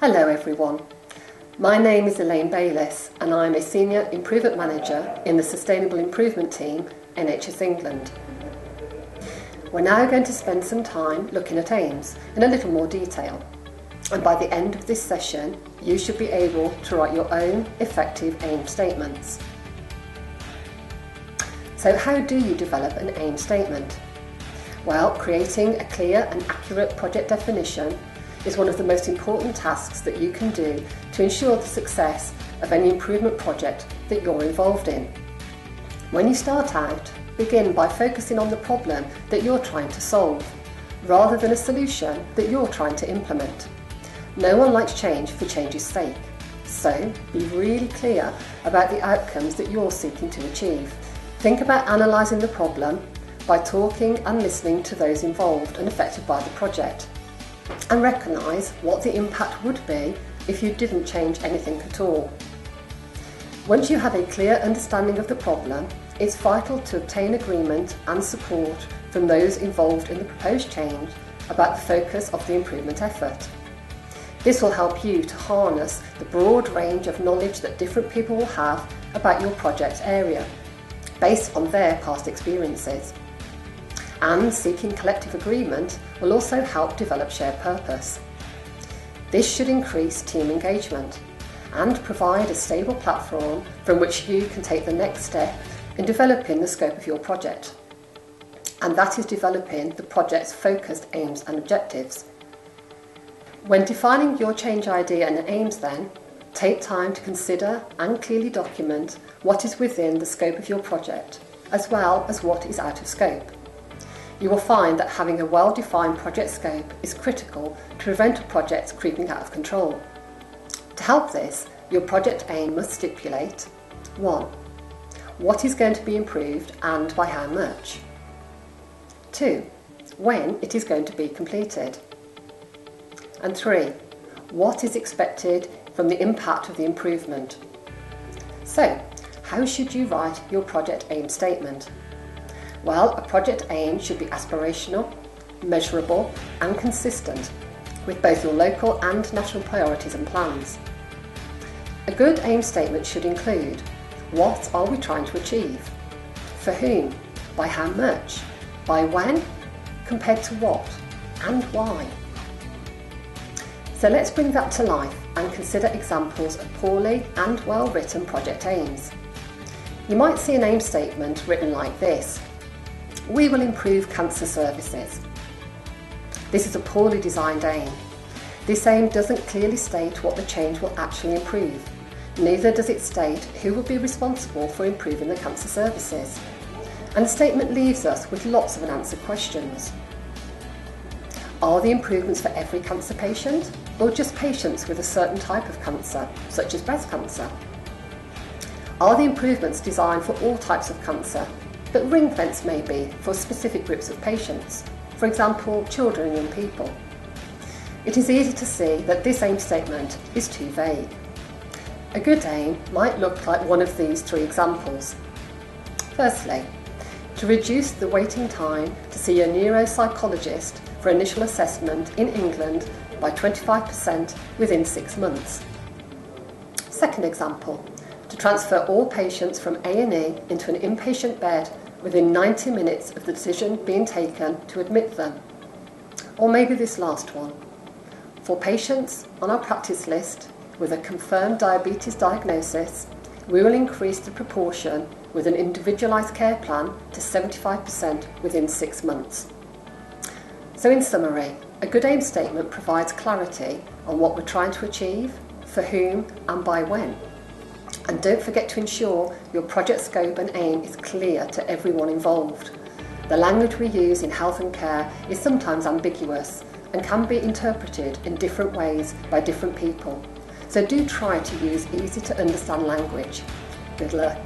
Hello everyone, my name is Elaine Bayliss and I'm a Senior Improvement Manager in the Sustainable Improvement Team, NHS England. We're now going to spend some time looking at aims in a little more detail, and by the end of this session you should be able to write your own effective aim statements. So how do you develop an aim statement? Well, creating a clear and accurate project definition is one of the most important tasks that you can do to ensure the success of any improvement project that you're involved in. When you start out, begin by focusing on the problem that you're trying to solve, rather than a solution that you're trying to implement. No one likes change for change's sake, so be really clear about the outcomes that you're seeking to achieve. Think about analysing the problem by talking and listening to those involved and affected by the project, and recognise what the impact would be if you didn't change anything at all. Once you have a clear understanding of the problem, it's vital to obtain agreement and support from those involved in the proposed change about the focus of the improvement effort. This will help you to harness the broad range of knowledge that different people will have about your project area, based on their past experiences. And seeking collective agreement will also help develop shared purpose. This should increase team engagement and provide a stable platform from which you can take the next step in developing the scope of your project. And that is developing the project's focused aims and objectives. When defining your change idea and aims then, take time to consider and clearly document what is within the scope of your project, as well as what is out of scope. You will find that having a well-defined project scope is critical to prevent a project creeping out of control. To help this, your project aim must stipulate 1. What is going to be improved and by how much? 2. When it is going to be completed? And 3. What is expected from the impact of the improvement? So, how should you write your project aim statement? Well, a project aim should be aspirational, measurable and consistent with both your local and national priorities and plans. A good aim statement should include: what are we trying to achieve? For whom? By how much? By when? Compared to what? And why? So let's bring that to life and consider examples of poorly and well written project aims. You might see an aim statement written like this: we will improve cancer services. This is a poorly designed aim. This aim doesn't clearly state what the change will actually improve. Neither does it state who will be responsible for improving the cancer services. And the statement leaves us with lots of unanswered questions. Are the improvements for every cancer patient, or just patients with a certain type of cancer, such as breast cancer? Are the improvements designed for all types of cancer, but ring-fenced maybe for specific groups of patients, for example, children and young people? It is easy to see that this aim statement is too vague. A good aim might look like one of these 3 examples. Firstly, to reduce the waiting time to see a neuropsychologist for initial assessment in England by 25% within 6 months. Second example, to transfer all patients from A&E into an inpatient bed within 90 minutes of the decision being taken to admit them. Or maybe this last one: for patients on our practice list with a confirmed diabetes diagnosis, we will increase the proportion with an individualised care plan to 75% within 6 months. So in summary, a good aim statement provides clarity on what we're trying to achieve, for whom and by when. And don't forget to ensure your project scope and aim is clear to everyone involved. The language we use in health and care is sometimes ambiguous and can be interpreted in different ways by different people. So do try to use easy to understand language. Good luck.